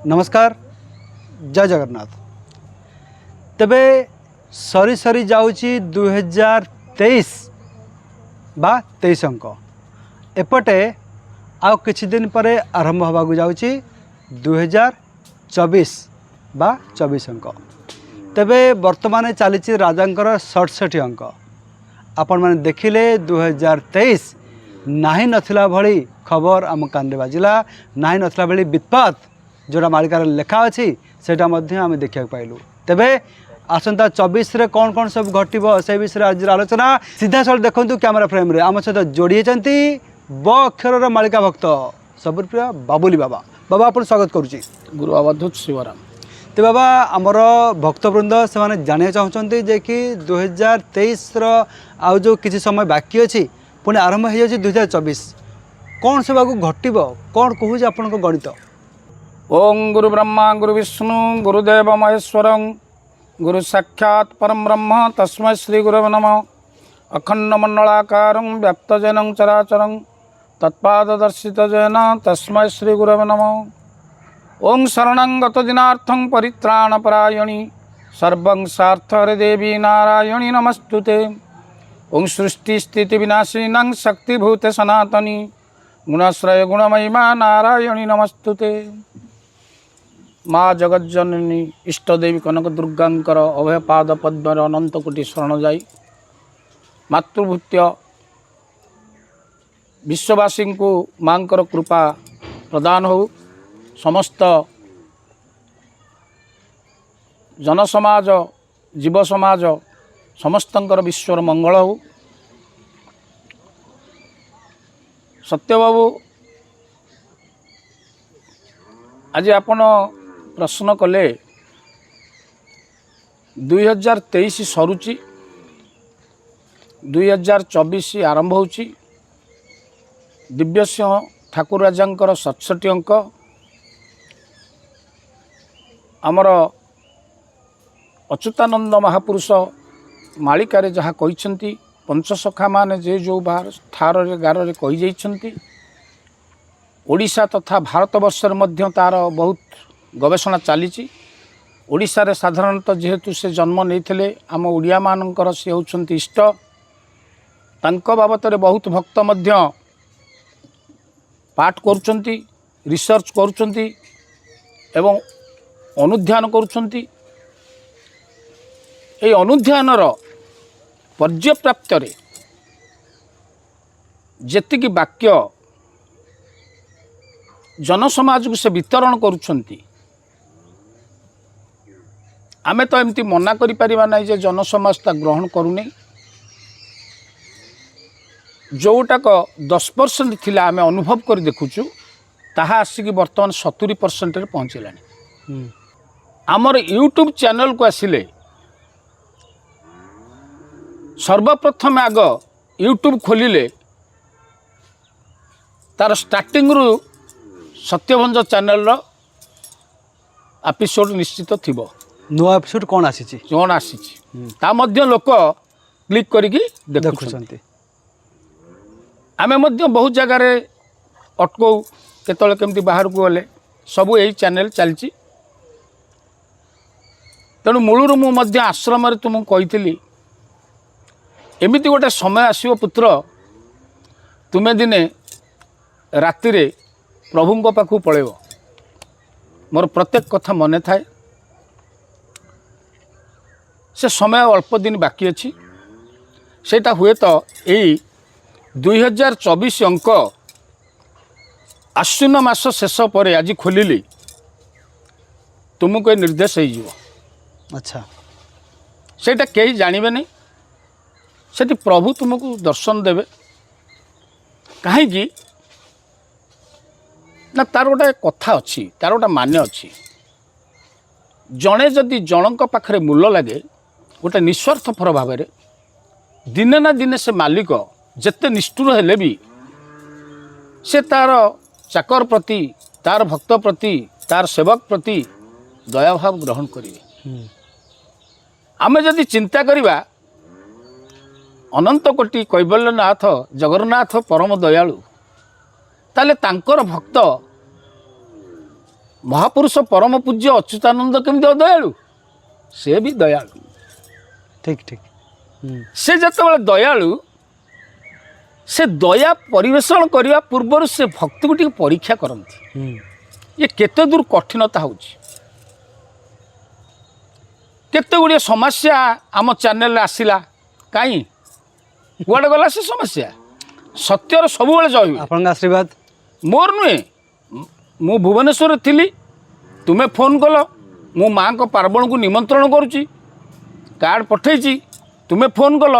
नमस्कार जय जगन्नाथ। तेबे सरी सरी जाउची 2023 बा 23 अंक एपटे आउ किछि दिन परे आरंभ होगा जाउची 2024 बा 24 अंक। तेबे वर्तमान चली राजांकर 67 अंक। आपण मैंने देखिले 2023 नाही नथिला भली खबर आम कान बाजिला, नाही नथिला भली वित्पात जोड़ा मालिकार लेखा अच्छी सेटा मध्य आम देखा पाइलु। तेबे आसंता 24 रे कौन कौन सब घटो से विषय आज आलोचना सीधा साल देखु कैमेरा फ्रेम रे आम सहित जोड़ी ब अक्षर मालिका भक्त सबुप्रिय बाबुली बाबा। बाबा आप स्वागत करुच्ची। गुरु अवधूत शिवराम। तो बाबा आमर भक्तवृंद से जाना चाहते जे कि 2023 आउ जो किसी समय बाकी अच्छी पुणी आरंभ हो 2024 कौन सब घटो कौन कहूँ आपण गणित। ओं गुरु ब्रह्मा गुरु विष्णु गुरुदेव महेश्वर गुरु साक्षात् परम ब्रह्म तस्मै श्री गुरवे नमः। अखंड मंडलाकारं व्याप्तजनं चराचरं तत्पाददर्शित जैन तस्मै श्री गुरवे नमः। ओं शरणं गतदिनार्थं परित्राणपरायणी सर्वं सार्थहरे देवी नारायणी नमस्तुते। ओं सृष्टिस्थिति विनाशिनां शक्तिभूते सनातनी गुणाश्रय गुणमहिमा नारायणी नमस्तुते। माँ जगज्जननी इष्टदेवी कनक दुर्गांकर अभय पाद पद्मर अनंत कोटि शरण जाई मातृभूत्य विश्ववासी को मांकर कृपा प्रदान हो। समस्त जनसमाज जीव समाज समस्तंकर विश्वर मंगल हो। सत्यबाबू आज आपण प्रश्न कले 2023 सरुची 2024 आरंभ होची। दिव्यसिंह ठाकुर राजांकर 67 अंक आमर अच्युतानंद महापुरुष मालिकारे जहाँ कहिसेंती पंचसखा माने जे जो बाहर ठार गार कही जाइछंती ओडिशा तथा भारतवर्षर मध्य तार बहुत गवेषणा चली। ओडिशा रे साधारणतः जेहेतु से जन्म नहीं आम ओडिया मानकर से होउछंती इष्ट तांको बाबत बहुत भक्त मध्य पाठ करुछंती रिसर्च करुछंती एवं अनुध्यान करुछंती। ए अनुध्यानर पर्याप्त रे जेतिकी वाक्य जनसमाज को से वितरण करुछंती आमे तो एमती मना करि परिबा नै जे जनसमाज ता ग्रहण करूनी। जोटाक 10% थिला आमे अनुभव कर देखुचु ताहा आसिकी वर्तमान 70% रे पहुँचलानी। आमर यूट्यूब चैनल को आसिले सर्वप्रथम आग यूट्यूब खोलिले तार स्टार्टिंग रु सत्यभंज चैनल रो एपिसोड निश्चित थिबो। नुआ एपिसोड कौन आसी कौन आसी ता मध्य लोक क्लिक करिकी देखुछंती। आमे मध्य बहुत जगह रे अटको केतले केमती बाहर को गले सबू यही चैनल चलची। तेणु मूलरू मु मध्य आश्रम रे तुम कहितली एमिति गोटे समय आसीओ पुत्र तुमे दिने राति रे प्रभु को पाखु पळेब। मोर प्रत्येक कथा मने थाए। से समय अल्प दिन बाकी अच्छी सेटा हुए तो यही 2024 अंक आश्विन मास शेष पर आज खोलिली तुमको निर्देश हो। अच्छा सेटा कहीं जानवे नहीं सेठी प्रभु तुमको दर्शन देवे कहीं ना तार गोटे कथा अच्छी तार गोटे मान्य अच्छी। जड़े जदि जनक पाखरे मूल लगे गोटे निस्वार्थपर भाव में दिने ना दिने से मालिक जेते निष्ठुर हेले भी से तार चाकर प्रति तार भक्त प्रति तार सेवक प्रति दयाभाव ग्रहण करेंगे। आमे जदि चिंता करिबा अनंत कोटि कैबल्यनाथ जगन्नाथ परम दयालु ताले तांकर भक्त ମହାପୁରୁଷ ପରମ ପୂଜ୍ୟ ଅଚ୍ୟୁତାନନ୍ଦ କେମିତି ଦୟାଳୁ, ସେ ବି ଦୟାଳୁ। ଠିକ୍ ଠିକ୍। ସେ ଯେତେବେଳେ ଦୟାଳୁ, ସେ ଦୟା ପରିବେଷଣ କରିବା ପୂର୍ବରୁ ସେ ଭକ୍ତିକୁ ଟିକେ ପରୀକ୍ଷା କରନ୍ତି, ଇଏ କେତେ ଦୂର କଠିନତା ହେଉଛି। କେତେ ଗୁଡ଼ିଏ ସମସ୍ୟା ଆମ ଚ୍ୟାନେଲରେ ଆସିଲା, କାହିଁ କୁଆଡ଼େ ଗଲା ସେ ସମସ୍ୟା? ସତ୍ୟର ସବୁବେଳେ ଜୟ ହୁଏ। ଆପଣଙ୍କ ଆଶୀର୍ବାଦ। ମୋର ନୁହେଁ, ମୁଁ ଭୁବନେଶ୍ୱରରେ ଥିଲି, ତୁମେ ଫୋନ୍ କଲ, ମୁଁ ମାଆଙ୍କ ପାର୍ବଣକୁ ନିମନ୍ତ୍ରଣ କରୁଛି, କାର୍ଡ଼ ପଠେଇଛି, ତୁମେ ଫୋନ୍ କଲ।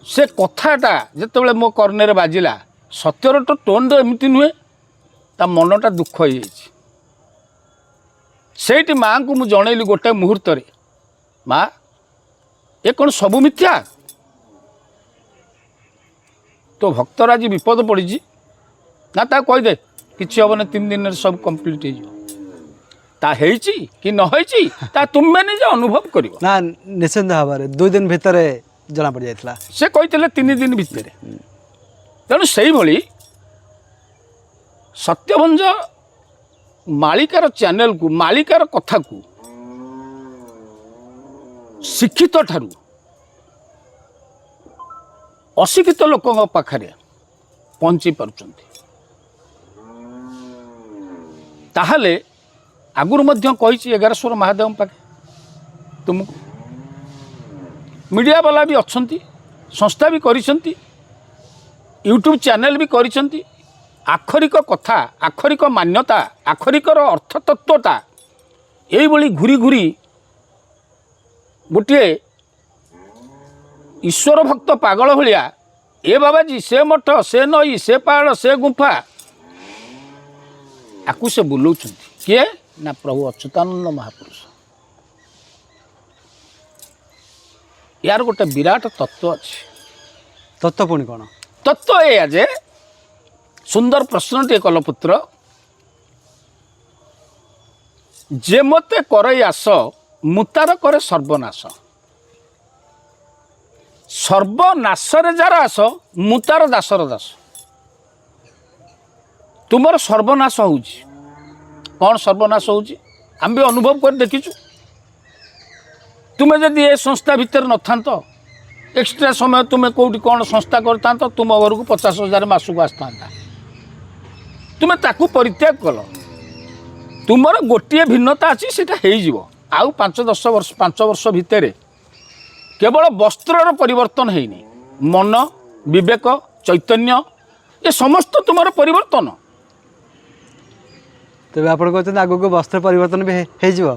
ସେ କଥାଟା ଯେତେବେଳେ ମୋ କର୍ଣ୍ଣରେ ବାଜିଲା, ସତ୍ୟର ତ ଟୋନ୍ ତ ଏମିତି ନୁହେଁ, ତା ମନଟା ଦୁଃଖ ହେଇଯାଇଛି। ସେଇଠି ମାଆଙ୍କୁ ମୁଁ ଜଣେଇଲି ଗୋଟେ ମୁହୂର୍ତ୍ତରେ, ମା ଏ କ'ଣ ସବୁ ମିଥ୍ୟା? ତୋ ଭକ୍ତର ଆଜି ବିପଦ ପଡ଼ିଛି, ନା ତାକୁ କହିଦେ କିଛି ହେବନି, 3 ଦିନରେ ସବୁ କମ୍ପ୍ଲିଟ୍ ହେଇଯିବ। ତା ହେଇଛି କି ନ ହେଇଛି ତା ତୁମେ ନିଜେ ଅନୁଭବ କରିବ। ନା ନିଶ୍ଚିନ୍ତ ଭାବରେ 2 ଦିନ ଭିତରେ ଜଣାପଡ଼ିଯାଇଥିଲା। ସେ କହିଥିଲେ 3 ଦିନ ଭିତରେ। ତେଣୁ ସେଇଭଳି ସତ୍ୟଭଞ୍ଜ ମାଳିକାର ଚ୍ୟାନେଲକୁ, ମାଳିକାର କଥାକୁ ଶିକ୍ଷିତ ଠାରୁ ଅଶିକ୍ଷିତ ଲୋକଙ୍କ ପାଖରେ ପହଞ୍ଚି ପାରୁଛନ୍ତି। ତାହେଲେ ଆଗରୁ ମଧ୍ୟ କହିଛି 11 ମହାଦେବଙ୍କ ପାଖେ ତୁମକୁ ମିଡ଼ିଆ ବାଲା ବି ଅଛନ୍ତି, ସଂସ୍ଥା ବି କରିଛନ୍ତି, ୟୁଟ୍ୟୁବ୍ ଚ୍ୟାନେଲ୍ ବି କରିଛନ୍ତି। ଆକ୍ଷରିକ କଥା, ଆକ୍ଷରିକ ମାନ୍ୟତା, ଆକ୍ଷରିକର ଅର୍ଥତତ୍ତ୍ୱତା ଏଇଭଳି ଘୁରି ଘୁରି ଗୋଟିଏ ଈଶ୍ୱର ଭକ୍ତ ପାଗଳ ଭଳିଆ ଏ ବାବାଜୀ, ସେ ମଠ, ସେ ନଈ, ସେ ପାହାଡ଼, ସେ ଗୁମ୍ଫା, ଆକୁ ସେ ବୁଲଉଛନ୍ତି। କିଏ? ନା ପ୍ରଭୁ ଅଚ୍ୟୁତାନନ୍ଦ ମହାପୁରୁଷ। ୟାର ଗୋଟେ ବିରାଟ ତତ୍ତ୍ୱ ଅଛି। ତତ୍ତ୍ୱ ପୁଣି କ'ଣ? ତତ୍ତ୍ୱ ଏଇଆ ଯେ, ସୁନ୍ଦର ପ୍ରଶ୍ନଟିଏ କଲ ପୁତ୍ର, ଯେ ମତେ କରଇ ଆସ, ମୁଁ ତାର କରେ ସର୍ବନାଶ। ସର୍ବନାଶରେ ଯାର ଆସ, ମୁଁ ତାର ଦାସର ଦାସ। ତୁମର ସର୍ବନାଶ ହେଉଛି। କ'ଣ ସର୍ବନାଶ ହେଉଛି? ଆମେ ବି ଅନୁଭବ କରି ଦେଖିଛୁ। ତୁମେ ଯଦି ଏ ସଂସ୍ଥା ଭିତରେ ନଥାନ୍ତ, ଏକ୍ସଟ୍ରା ସମୟ ତୁମେ କେଉଁଠି କ'ଣ ସଂସ୍ଥା କରିଥାନ୍ତ, ତୁମ ଘରକୁ 50,000 ମାସକୁ ଆସିଥାନ୍ତା। ତୁମେ ତାକୁ ପରିତ୍ୟାଗ କଲ। ତୁମର ଗୋଟିଏ ଭିନ୍ନତା ଅଛି, ସେଇଟା ହେଇଯିବ। ଆଉ 5 ବର୍ଷ ଭିତରେ କେବଳ ବସ୍ତ୍ରର ପରିବର୍ତ୍ତନ ହେଇନି, ମନ, ବିବେକ, ଚୈତନ୍ୟ, ଏ ସମସ୍ତ ତୁମର ପରିବର୍ତ୍ତନ। ତେବେ ଆପଣ କହୁଛନ୍ତି ଆଗକୁ ବସ୍ତ୍ର ପରିବର୍ତ୍ତନ ବି ହେଇଯିବ।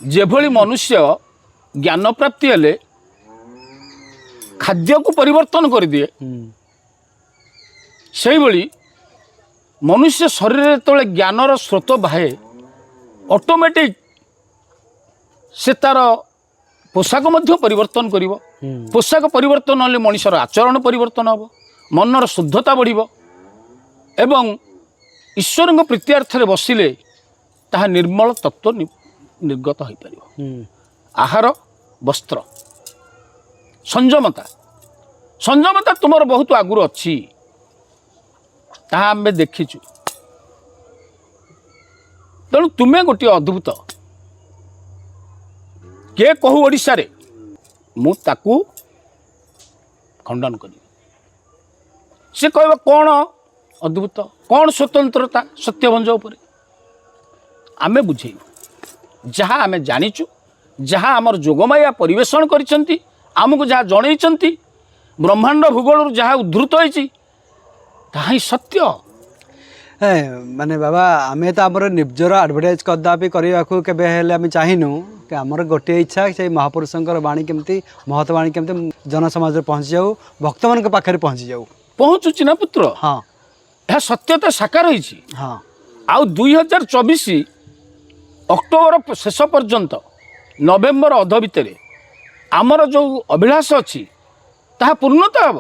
ଯେଭଳି ମନୁଷ୍ୟ ଜ୍ଞାନ ପ୍ରାପ୍ତି ହେଲେ ଖାଦ୍ୟକୁ ପରିବର୍ତ୍ତନ କରିଦିଏ, ସେଇଭଳି ମନୁଷ୍ୟ ଶରୀରରେ ଯେତେବେଳେ ଜ୍ଞାନର ସ୍ରୋତ ବାହେ, ଅଟୋମେଟିକ୍ ସେ ତାର ପୋଷାକ ମଧ୍ୟ ପରିବର୍ତ୍ତନ କରିବ। ପୋଷାକ ପରିବର୍ତ୍ତନ ହେଲେ ମଣିଷର ଆଚରଣ ପରିବର୍ତ୍ତନ ହେବ, ମନର ଶୁଦ୍ଧତା ବଢ଼ିବ ଏବଂ ଈଶ୍ୱରଙ୍କ ପ୍ରୀତ୍ୟାର୍ଥରେ ବସିଲେ ତାହା ନିର୍ମଳ ତତ୍ତ୍ୱ ନିର୍ଗତ ହୋଇପାରିବ। ଆହାର, ବସ୍ତ୍ର, ସଂଯମତା, ସଂଯମତା ତୁମର ବହୁତ ଆଗରୁ ଅଛି, ତାହା ଆମେ ଦେଖିଛୁ। ତେଣୁ ତୁମେ ଗୋଟିଏ ଅଦ୍ଭୁତ। କିଏ କହୁ ଓଡ଼ିଶାରେ, ମୁଁ ତାକୁ ଖଣ୍ଡନ କରିବି। ସେ କହିବ କ'ଣ ଅଦ୍ଭୁତ, କ'ଣ ସ୍ୱତନ୍ତ୍ରତା ସତ୍ୟଭଞ୍ଜ ଉପରେ? ଆମେ ବୁଝେଇବୁ ଯାହା ଆମେ ଜାଣିଛୁ, ଯାହା ଆମର ଯୋଗମାୟା ପରିବେଷଣ କରିଛନ୍ତି, ଆମକୁ ଯାହା ଜଣେଇଛନ୍ତି, ବ୍ରହ୍ମାଣ୍ଡ ଭୂଗୋଳରୁ ଯାହା ଉଦ୍ଧୃତ ହେଇଛି, ତାହା ହିଁ ସତ୍ୟ। ମାନେ ବାବା, ଆମେ ତ ଆମର ନିଜର ଆଡ଼ଭର୍ଟାଇଜ୍ କଦାପି କରିବାକୁ କେବେ ହେଲେ ଆମେ ଚାହିଁନୁ। କି ଆମର ଗୋଟିଏ ଇଚ୍ଛା, ସେଇ ମହାପୁରୁଷଙ୍କର ବାଣୀ କେମିତି, ମହତ ବାଣୀ କେମିତି ଜନସମାଜରେ ପହଞ୍ଚି ଯାଉ, ଭକ୍ତମାନଙ୍କ ପାଖରେ ପହଞ୍ଚି ଯାଉ। ପହଞ୍ଚୁଛି ନା ପୁତ୍ର? ହଁ, ଏହା ସତ୍ୟତା ସାକାର ହେଇଛି। ହଁ। ଆଉ 2024 ଅକ୍ଟୋବର ଶେଷ ପର୍ଯ୍ୟନ୍ତ, ନଭେମ୍ବର ଅଧ ଭିତରେ ଆମର ଯେଉଁ ଅଭିଳାଷ ଅଛି ତାହା ପୂର୍ଣ୍ଣତା ହେବ।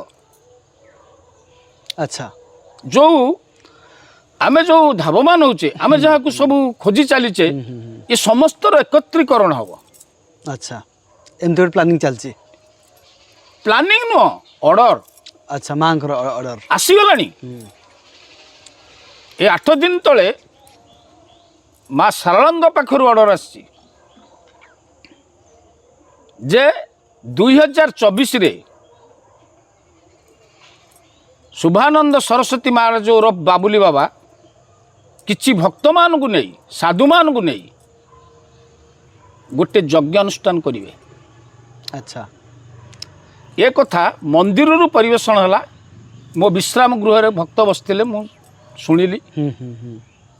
ଆଚ୍ଛା। ଆମେ ଯେଉଁ ଧାବମାନ ହେଉଛେ, ଆମେ ଯାହାକୁ ସବୁ ଖୋଜି ଚାଲିଛେ, ଏ ସମସ୍ତର ଏକତ୍ରୀକରଣ ହେବ। ଆଚ୍ଛା, ଏମିତି ଗୋଟେ ପ୍ଲାନିଂ ଚାଲିଛି। ପ୍ଲାନିଂ ନୁହଁ, ଅର୍ଡ଼ର। ଆଚ୍ଛା, ମାଆଙ୍କର ଅର୍ଡ଼ର ଆସିଗଲାଣି। ଏ 8 ଦିନ ତଳେ ମା ଶାରଳାଙ୍କ ପାଖରୁ ଅର୍ଡ଼ର ଆସିଛି ଯେ 2024ରେ ଶୁଭାନନ୍ଦ ସରସ୍ୱତୀ ମହାରାଜ ଓରଫ ବାବୁଲି ବାବା କିଛି ଭକ୍ତମାନଙ୍କୁ ନେଇ ସାଧୁମାନଙ୍କୁ ନେଇ ଗୋଟେ ଯଜ୍ଞ ଅନୁଷ୍ଠାନ କରିବେ। ଆଚ୍ଛା। ଏ କଥା ମନ୍ଦିରରୁ ପରିବେଷଣ ହେଲା। ମୋ ବିଶ୍ରାମ ଗୃହରେ ଭକ୍ତ ବସିଥିଲେ, ମୁଁ ଶୁଣିଲି,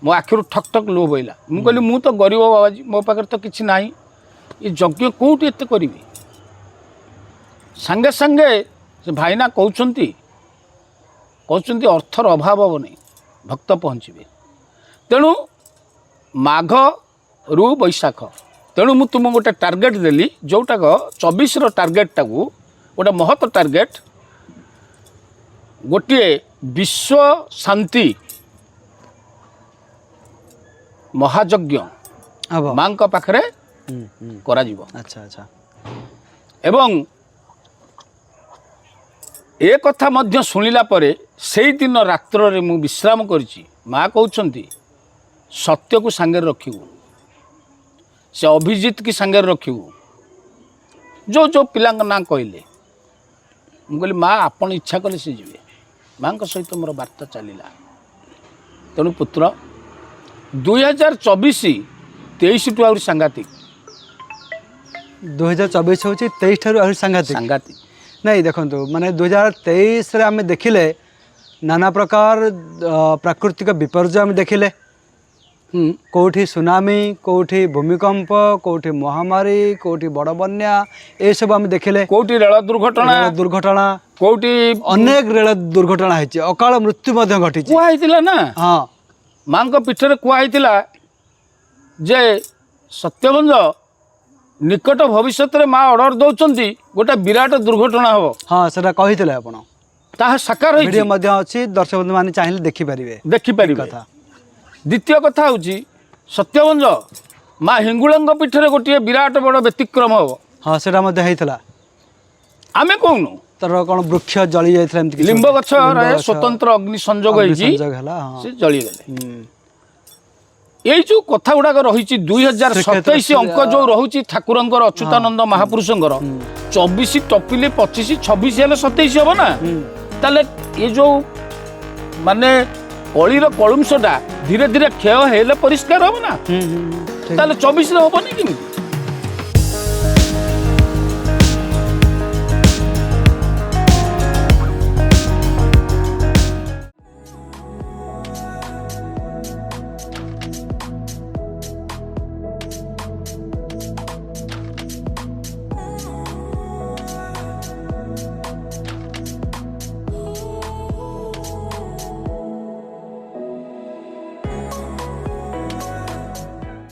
ମୋ ଆଖିରୁ ଠକ୍ ଠକ୍ ଲୁହ ବୋହିଲା। ମୁଁ କହିଲି ମୁଁ ତ ଗରିବ ବାବାଜୀ, ମୋ ପାଖରେ ତ କିଛି ନାହିଁ, ଏ ଯଜ୍ଞ କେଉଁଠି ଏତେ କରିବି? ସାଙ୍ଗେ ସାଙ୍ଗେ ସେ ଭାଇନା କହୁଛନ୍ତି ଅର୍ଥର ଅଭାବ ହେବ ନାହିଁ, ଭକ୍ତ ପହଞ୍ଚିବେ। ତେଣୁ ମାଘରୁ ବୈଶାଖ, ତେଣୁ ମୁଁ ତୁମକୁ ଗୋଟେ ଟାର୍ଗେଟ୍ ଦେଲି, ଯେଉଁଟାକ 24ର ଟାର୍ଗେଟ୍ଟାକୁ ଗୋଟେ ମହତ ଟାର୍ଗେଟ୍, ଗୋଟିଏ ବିଶ୍ୱ ଶାନ୍ତି ମହାଯଜ୍ଞ ମାଙ୍କ ପାଖରେ କରାଯିବ। ଆଚ୍ଛା ଆଚ୍ଛା। ଏବଂ ଏ କଥା ମଧ୍ୟ ଶୁଣିଲା ପରେ ସେଇଦିନ ରାତ୍ରରେ ମୁଁ ବିଶ୍ରାମ କରିଛି। ମା କହୁଛନ୍ତି ସତ୍ୟକୁ ସାଙ୍ଗରେ ରଖିବୁ, ସେ ଅଭିଜିତ କି ସାଙ୍ଗରେ ରଖିବୁ, ଯେଉଁ ପିଲାଙ୍କ ନାଁ କହିଲେ। ମୁଁ କହିଲି ମା ଆପଣ ଇଚ୍ଛା କଲେ ସେ ଯିବେ। ମାଙ୍କ ସହିତ ମୋର ବାର୍ତ୍ତା ଚାଲିଲା। ତେଣୁ ପୁତ୍ର 2024-23ଠୁ ଆହୁରି ସାଂଘାତିକ। 2024 ହେଉଛି 23 ଠାରୁ ଆହୁରି ସାଂଘାତିକ। ନାଇଁ ଦେଖନ୍ତୁ, ମାନେ 2023ରେ ଆମେ ଦେଖିଲେ ନାନା ପ୍ରକାର ପ୍ରାକୃତିକ ବିପର୍ଯ୍ୟୟ ଆମେ ଦେଖିଲେ। କେଉଁଠି ସୁନାମି, କେଉଁଠି ଭୂମିକମ୍ପ, କେଉଁଠି ମହାମାରୀ, କେଉଁଠି ବଡ଼ ବନ୍ୟା, ଏସବୁ ଆମେ ଦେଖିଲେ। କେଉଁଠି ରେଳ ଦୁର୍ଘଟଣା, କେଉଁଠି ଅନେକ ରେଳ ଦୁର୍ଘଟଣା ହେଇଛି, ଅକାଳ ମୃତ୍ୟୁ ମଧ୍ୟ ଘଟିଛି। କୁହା ହେଇଥିଲା ନା, ହଁ, ମାଙ୍କ ପୀଠରେ କୁହା ହେଇଥିଲା ଯେ ସତ୍ୟଭଞ୍ଜ ନିକଟ ଭବିଷ୍ୟତରେ ମା ଅର୍ଡ଼ର ଦେଉଛନ୍ତି ଗୋଟେ ବିରାଟ ଦୁର୍ଘଟଣା ହେବ। ହଁ, ସେଟା କହିଥିଲେ ଆପଣ। ତାହା ସାକାର ହେଇଛି, ଭିଡ଼ିଓ ମଧ୍ୟ ଅଛି, ଦର୍ଶକ ବନ୍ଧୁମାନେ ଚାହିଁଲେ ଦେଖିପାରିବେ। କଥା ଦ୍ୱିତୀୟ କଥା ହେଉଛି ସତ୍ୟଭଞ୍ଜ ମା ହିଙ୍ଗୁଳାଙ୍କ ପୀଠରେ ଗୋଟିଏ ବିରାଟ ବଡ଼ ବ୍ୟତିକ୍ରମ ହେବ। ହଁ, ସେଟା ମଧ୍ୟ ହେଇଥିଲା। ଆମେ କହୁନୁ ତାର କ'ଣ ବୃକ୍ଷ ଜଳି ଯାଇଥିଲା, ଏମିତି ଲିମ୍ବ ଗଛରେ ସ୍ୱତନ୍ତ୍ର ଅଗ୍ନି ସଂଯୋଗ ହେଇଛି, ହେଲା, ସେ ଜଳିଗଲେ। ଏଇ ଯେଉଁ କଥା ଗୁଡ଼ାକ ରହିଛି 2027 ଅଙ୍କ ଯେଉଁ ରହୁଛି ଠାକୁରଙ୍କର ଅଚ୍ୟୁତାନନ୍ଦ ମହାପୁରୁଷଙ୍କର, 24 ଟପିଲେ 25, 26 ହେଲେ 27 ହେବ ନା। ତାହେଲେ ଏ ଯେଉଁ ମାନେ କଳିର କଳୁଂଶଟା ଧୀରେ ଧୀରେ କ୍ଷୟ ହେଲେ ପରିଷ୍କାର ହେବ ନା। ତାହେଲେ 24ରେ ହେବନି କେମିତି?